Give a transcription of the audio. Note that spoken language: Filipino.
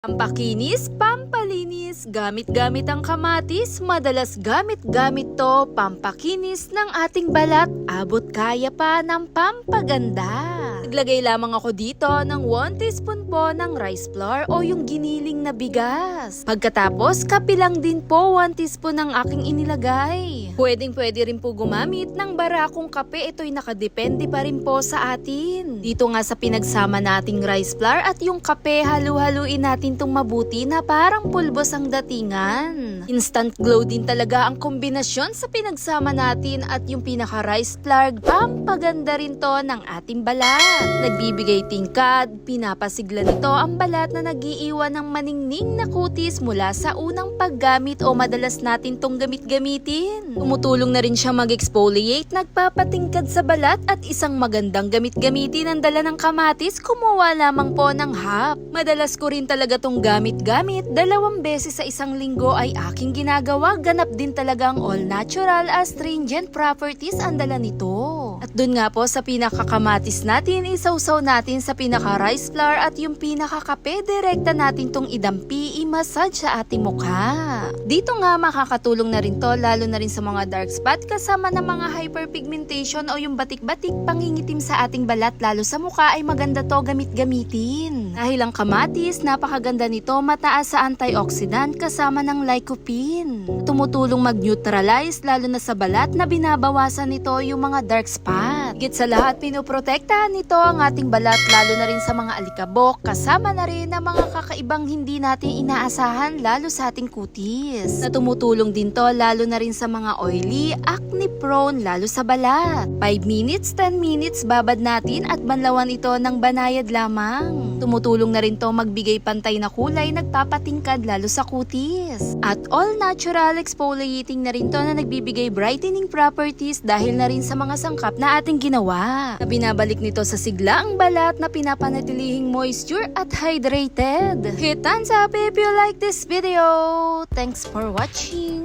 Pampakinis, pampalinis, gamit-gamit ang kamatis, madalas gamit-gamit to, pampakinis ng ating balat, abot kaya pa ng pampaganda. Naglagay lamang ako dito ng 1 teaspoon po ng rice flour o yung giniling na bigas. Pagkatapos, kapilang din po 1 teaspoon ng aking inilagay. Pwedeng-pwede rin po gumamit ng barakong kape, ito'y nakadepende pa rin po sa atin. Dito nga sa pinagsama nating rice flour at yung kape, halu-haluin natin tong mabuti na parang pulbos ang datingan. Instant glow din talaga ang kombinasyon sa pinagsama natin at yung pinaka-rice flour, pampaganda rin to ng ating balat. Nagbibigay tingkad, pinapasigla nito ang balat na nagiiwan ng maningning na kutis mula sa unang paggamit o madalas natin tong gamit-gamitin. Tumutulong na rin siya mag-exfoliate, nagpapatingkad sa balat at isang magandang gamit-gamitin ang dala ng kamatis, kumuha lamang po ng half. Madalas ko rin talaga tong gamit-gamit, 2 beses sa isang linggo ay aking ginagawa, ganap din talagang all natural astringent properties ang dala nito. At dun nga po sa pinakakamatis natin, isawsaw natin sa pinaka-rice flour at yung pinaka-kape, direkta natin tong idampi, i-massage sa ating mukha. Dito nga makakatulong na rin to lalo na rin sa mga dark spot kasama ng mga hyperpigmentation o yung batik-batik pangingitim sa ating balat, lalo sa mukha ay maganda to gamit-gamitin. Dahil ang kamatis, napakaganda nito, mataas sa antioxidant kasama ng lycopene. Tumutulong mag-neutralize lalo na sa balat na binabawasan nito yung mga dark spot. Higit sa lahat, pinoprotektahan nito ang ating balat lalo na rin sa mga alikabok, kasama na rin ang mga kakaibang hindi natin inaasahan lalo sa ating kutis. Na tumutulong din to lalo na rin sa mga oily, acne prone lalo sa balat. 5 minutes, 10 minutes babad natin at banlawan ito ng banayad lamang. Tumutulong na rin to magbigay pantay na kulay, nagpapatingkad lalo sa kutis. At all natural exfoliating na rin to na nagbibigay brightening properties dahil na rin sa mga sangkap na ating ginawa. Na binabalik nito sa sigla ang balat, na pinapanatilihing moisture at hydrated. Hit thumbs up if you like this video. Thanks for watching.